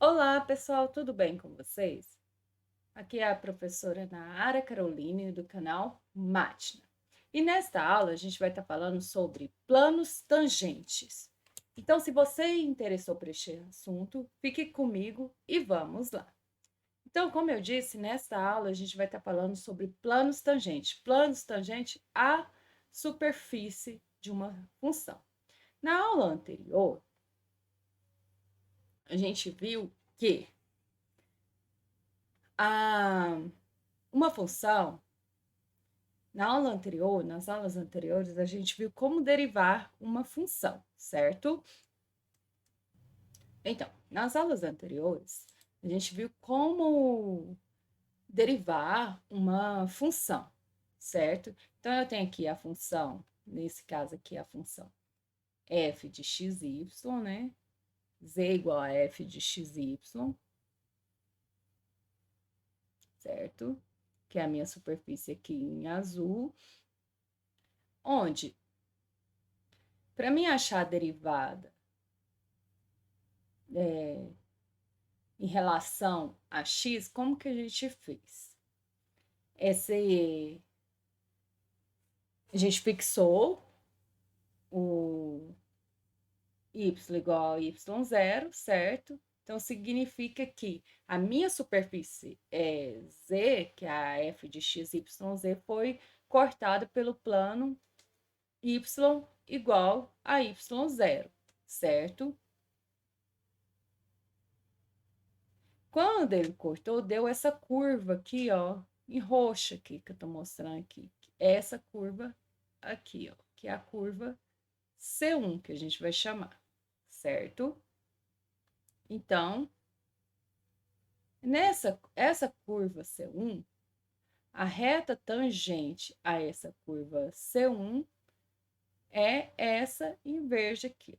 Olá, pessoal, tudo bem com vocês? Aqui é a professora Nara Caroline do canal Mátina. E nesta aula a gente vai estar falando sobre planos tangentes. Então, se você interessou por este assunto, fique comigo e vamos lá. Então, como eu disse, nesta aula a gente vai estar falando sobre planos tangentes à superfície de uma função. Na aula anterior, a gente viu que a uma função, nas aulas anteriores, a gente viu como derivar uma função, certo? Então, nas aulas anteriores, a gente viu como derivar uma função, certo? Então, eu tenho aqui a função, nesse caso aqui, a função f de x, y, né? Z igual a f de x, y, certo? Que é a minha superfície aqui em azul, onde, para mim achar a derivada em relação a x, como que a gente fez? A gente fixou o y igual a y0, certo? Então, significa que a minha superfície z, que é a f de x, y, z, foi cortada pelo plano y igual a y0, certo? Quando ele cortou, deu essa curva aqui, ó, em roxo aqui, que eu tô mostrando aqui. Essa curva aqui, ó, que é a curva C1, que a gente vai chamar, certo? Então, essa curva C1, a reta tangente a essa curva C1 é essa em verde aqui,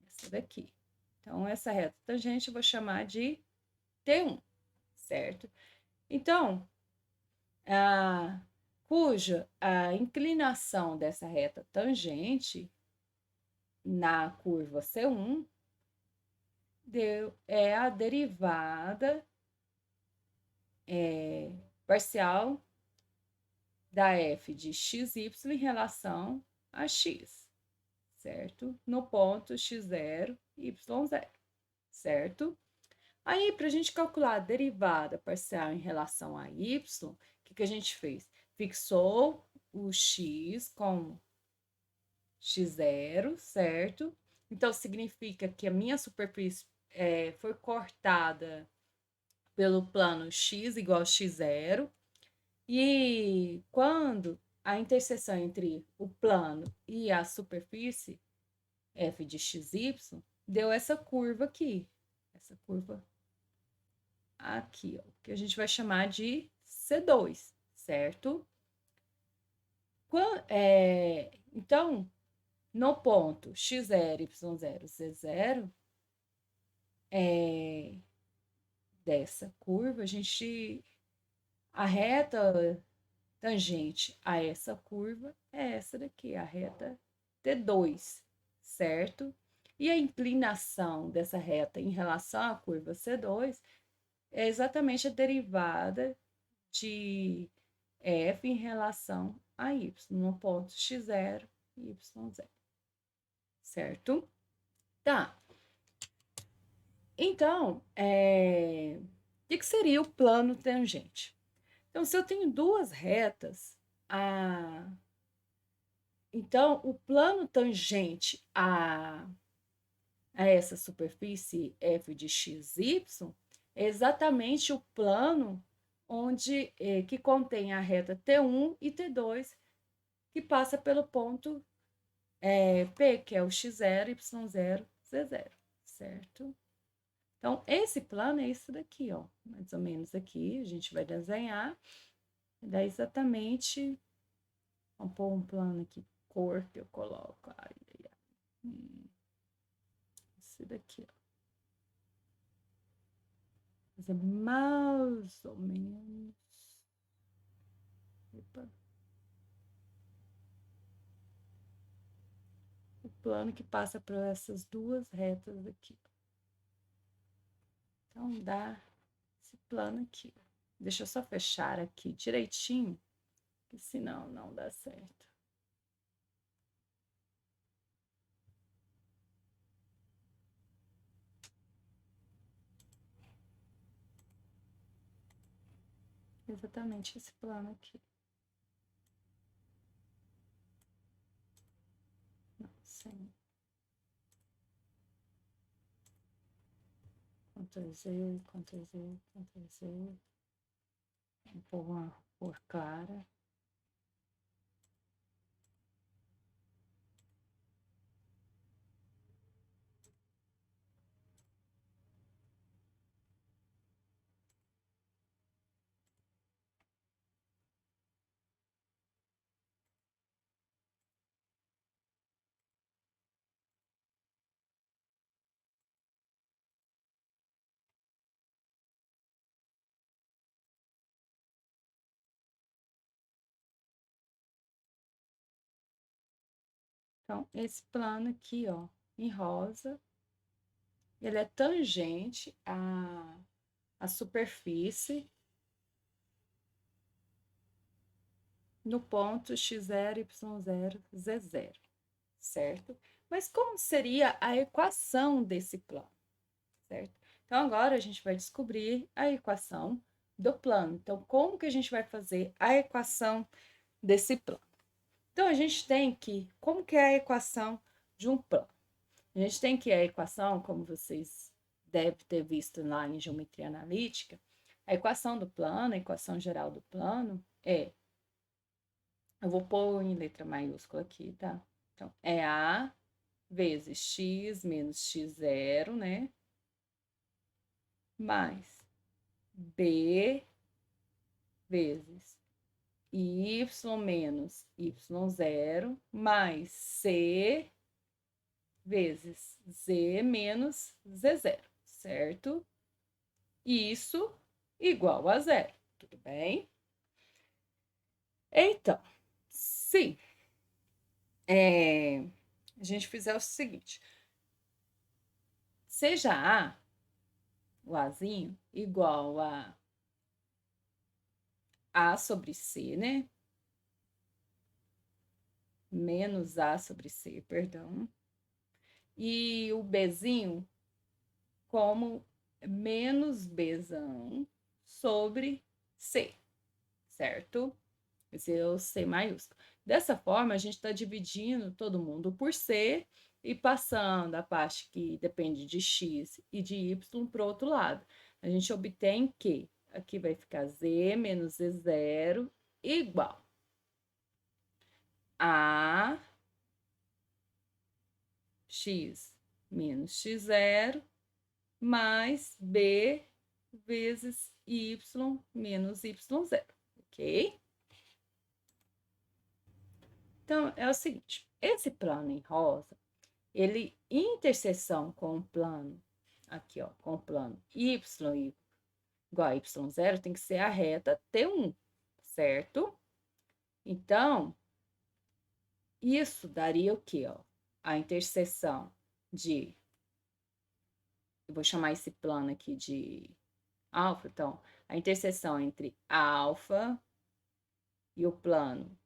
essa daqui. Então, essa reta tangente eu vou chamar de T1, certo? Então, cuja a inclinação dessa reta tangente na curva C1 é a derivada parcial da f de xy em relação a x, certo? No ponto x0, y0, certo? Aí, para a gente calcular a derivada parcial em relação a y, o que a gente fez? Fixou o x com x0, certo? Então, significa que a minha superfície foi cortada pelo plano x igual a x0, e quando a interseção entre o plano e a superfície, f de xy, deu essa curva aqui, que a gente vai chamar de C2, certo? Então, no ponto x0, y0, z0, dessa curva, a reta tangente a essa curva é essa daqui, a reta T2, certo? E a inclinação dessa reta em relação à curva C2 é exatamente a derivada de f em relação a y, no ponto x0 e y0, certo? Tá. Então, o que seria o plano tangente? Então, se eu tenho duas retas, então o plano tangente a essa superfície f de xy é exatamente o plano que contém a reta T1 e T2, que passa pelo ponto P, que é o x0, y0, z0, certo? Então, esse plano é isso daqui, ó, mais ou menos aqui, a gente vai desenhar, dá exatamente, vamos pôr um plano aqui, cor que eu coloco, esse daqui, ó. Fazer mais ou menos, opa, o plano que passa por essas duas retas aqui. então dá esse plano aqui. Deixa eu só fechar aqui direitinho, que senão não dá certo. Exatamente esse plano aqui. Não, sem. Ctrl Z, Ctrl Z, Ctrl Z. Vou pôr uma cor clara. Então, esse plano aqui, ó, em rosa, ele é tangente à superfície no ponto x0, y0, z0, certo? Mas como seria a equação desse plano, certo? Então, agora a gente vai descobrir a equação do plano. Então, como que a gente vai fazer a equação desse plano? Então, a gente tem que, como que é a equação de um plano? A gente tem que a equação, como vocês devem ter visto lá em geometria analítica, a equação do plano, a equação geral do plano é, eu vou pôr em letra maiúscula aqui, tá? Então, é A vezes x menos x0, né? Mais B vezes y menos y0, mais C vezes z menos z0, certo? Isso igual a zero, tudo bem? Então, se a gente fizer o seguinte, seja A, o Azinho, igual a sobre C, né? Menos A sobre C, perdão. E o Bzinho como menos Bzão sobre C, certo? Esse é o C maiúsculo. Dessa forma, a gente está dividindo todo mundo por C e passando a parte que depende de X e de Y para o outro lado. A gente obtém que aqui vai ficar Z menos Z0 igual a X menos X0 mais B vezes Y menos Y0, ok? Então, é o seguinte, esse plano em rosa, ele, em interseção com o plano, aqui, ó, com o plano y igual a y0, tem que ser a reta T1, certo? Então, isso daria o quê, ó? A interseção de, eu vou chamar esse plano aqui de alfa, então, a interseção entre alfa e o plano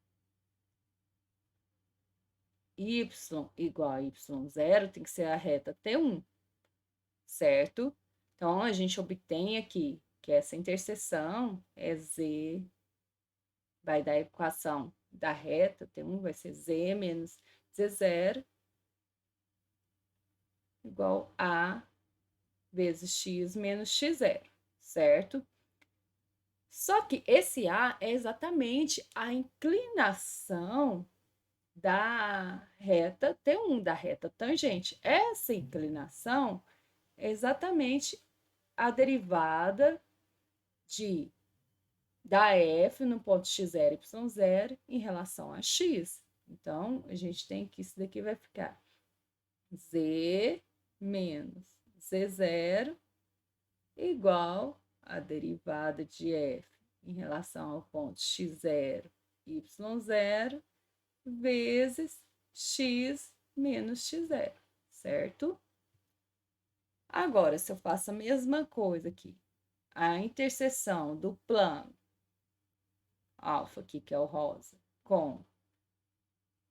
y igual a y0 tem que ser a reta T1, certo? Então, a gente obtém aqui que essa interseção é z, vai dar a equação da reta T1, vai ser z menos z0 igual a vezes x menos x0, certo? Só que esse A é exatamente a inclinação da reta T1, da reta tangente. Essa inclinação é exatamente a derivada da f no ponto x0, y0 em relação a x. Então, a gente tem que isso daqui vai ficar z menos z0 igual a derivada de f em relação ao ponto x0, y0 vezes x menos x0, certo? Agora, se eu faço a mesma coisa aqui, a interseção do plano alfa aqui, que é o rosa, com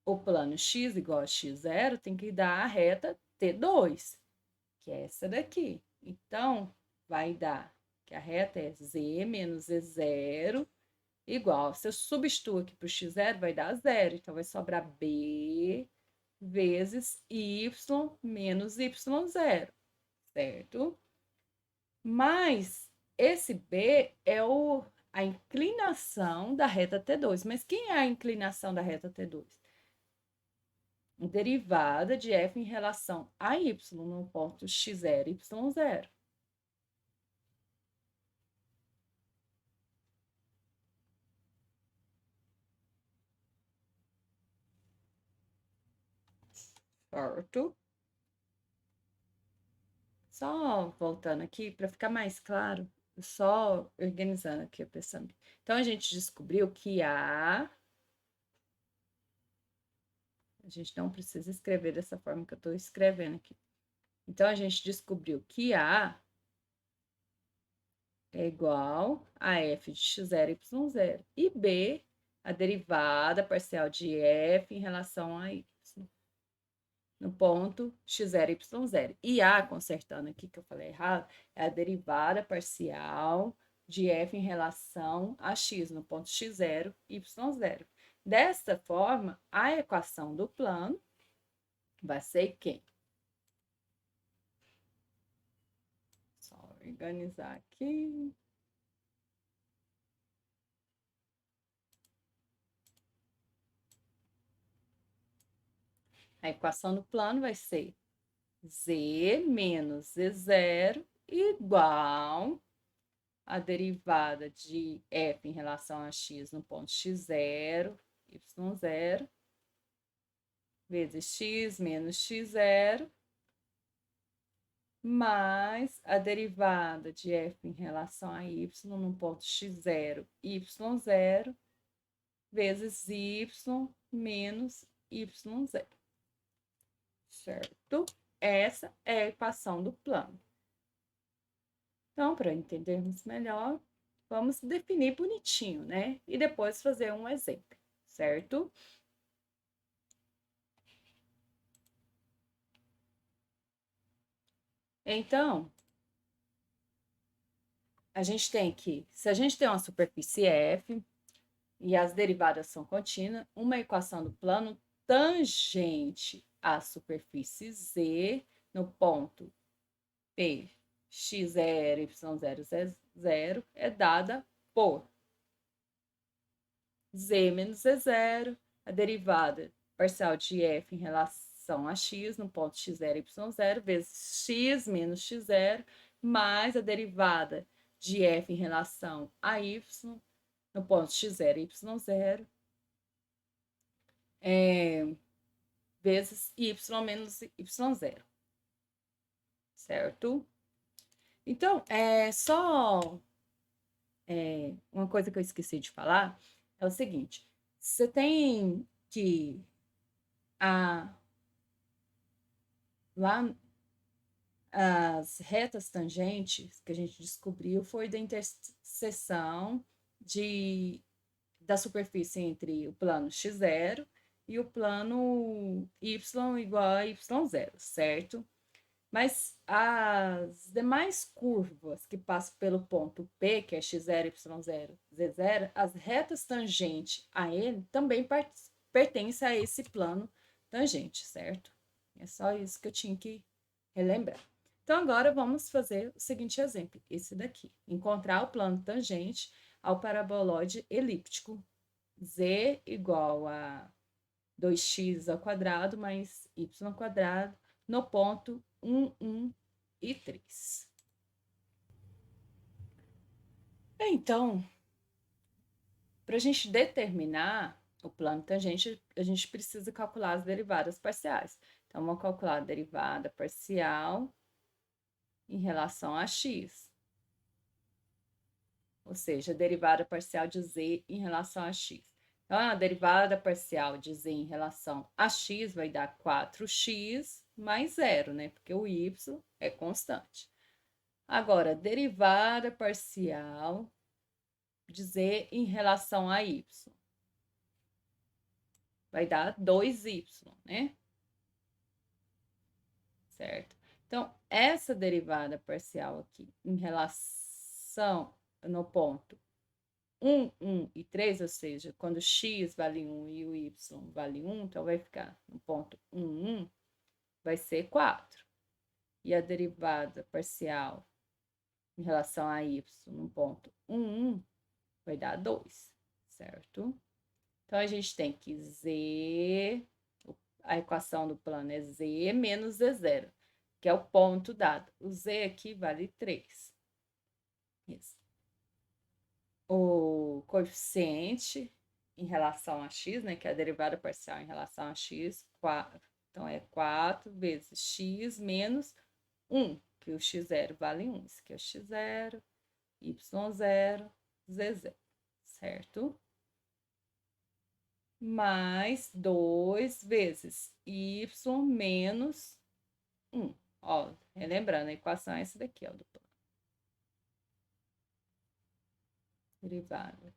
o plano x igual a x0, tem que dar a reta T2, que é essa daqui. Então, vai dar que a reta é z menos z0 igual. Se eu substituo aqui para o x0, vai dar 0. Então, vai sobrar b vezes y menos y0, certo? Mas esse b é a inclinação da reta T2. Mas quem é a inclinação da reta T2? Derivada de f em relação a y no ponto x0, y0. Certo? Só voltando aqui, para ficar mais claro, só organizando aqui o pensamento. Então, a gente descobriu que a gente não precisa escrever dessa forma que eu estou escrevendo aqui. Então, a gente descobriu que A é igual a f de x0, y0. E B, a derivada parcial de f em relação a y, no ponto x0, y0. E A, consertando aqui que eu falei errado, é a derivada parcial de f em relação a x, no ponto x0, y0. Desta forma, a equação do plano vai ser quem? Só organizar aqui. A equação do plano vai ser z menos z0 igual a derivada de f em relação a x no ponto x0, y0, vezes x menos x0, mais a derivada de f em relação a y no ponto x0, y0, vezes y menos y0. Certo? Essa é a equação do plano. Então, para entendermos melhor, vamos definir bonitinho, né? E depois fazer um exemplo, certo? Então, a gente tem que, se a gente tem uma superfície F e as derivadas são contínuas, uma equação do plano tangente à superfície Z no ponto P x0, y0, z0 é dada por z menos z0, a derivada parcial de f em relação a x no ponto x0, y0, vezes x menos x0, mais a derivada de f em relação a y no ponto x0, y0, vezes y menos y0, certo? Então, uma coisa que eu esqueci de falar é o seguinte: você tem que lá as retas tangentes que a gente descobriu foi da interseção da superfície entre o plano x0 e o plano y igual a y0, certo? Mas as demais curvas que passam pelo ponto P, que é x0, y0, z0, as retas tangentes a ele também pertencem a esse plano tangente, certo? É só isso que eu tinha que relembrar. Então, agora vamos fazer o seguinte exemplo, esse daqui. Encontrar o plano tangente ao paraboloide elíptico z igual a 2x ao quadrado mais y ao quadrado no ponto 1, 1 e 3. Então, para a gente determinar o plano tangente, a gente precisa calcular as derivadas parciais. Então, vamos calcular a derivada parcial em relação a x. Ou seja, a derivada parcial de z em relação a x. Então, a derivada parcial de z em relação a x vai dar 4x mais zero, né? Porque o y é constante. Agora, derivada parcial de z em relação a y. Vai dar 2y, né? Certo? Então, essa derivada parcial aqui em relação no ponto 1, 1 e 3, ou seja, quando x vale 1 e o y vale 1, então vai ficar no ponto 1, 1, vai ser 4. E a derivada parcial em relação a y no ponto 1, 1, vai dar 2, certo? Então, a gente tem que z, a equação do plano é z menos z0, que é o ponto dado. O z aqui vale 3. Isso. O coeficiente em relação a x, né, que é a derivada parcial em relação a x, 4. Então, é 4 vezes x menos 1, que o x0 vale 1. Isso aqui é o x0, y0, z0, certo? Mais 2 vezes y menos 1. Ó, relembrando, a equação é essa daqui, ó, do plano. Derivada.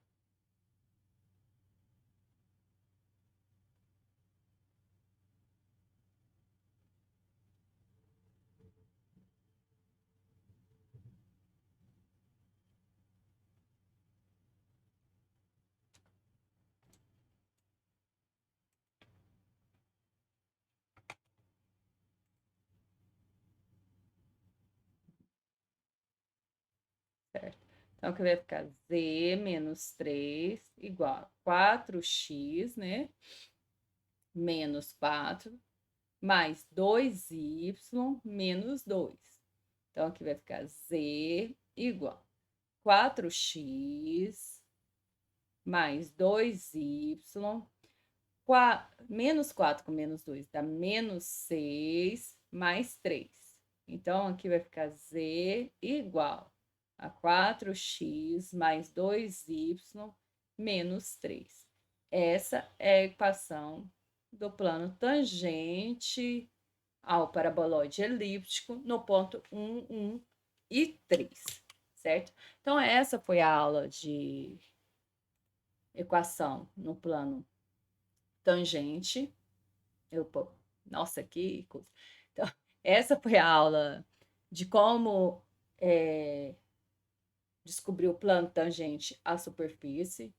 Certo? Então, aqui vai ficar z menos 3 igual a 4x, né? Menos 4, mais 2y menos 2. Então, aqui vai ficar z igual a 4x mais 2y, menos 4 com menos 2 dá menos 6 mais 3. Então, aqui vai ficar z igual a 4x mais 2y menos 3. Essa é a equação do plano tangente ao paraboloide elíptico no ponto 1, 1 e 3, certo? Então, essa foi a aula de equação no plano tangente. Nossa, que coisa. Então, essa foi a aula de como descobrir o plano tangente à superfície,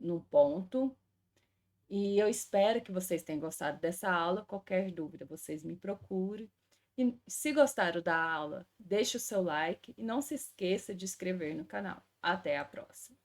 num ponto. E eu espero que vocês tenham gostado dessa aula. Qualquer dúvida, vocês me procurem. E se gostaram da aula, deixe o seu like e não se esqueça de inscrever no canal. Até a próxima!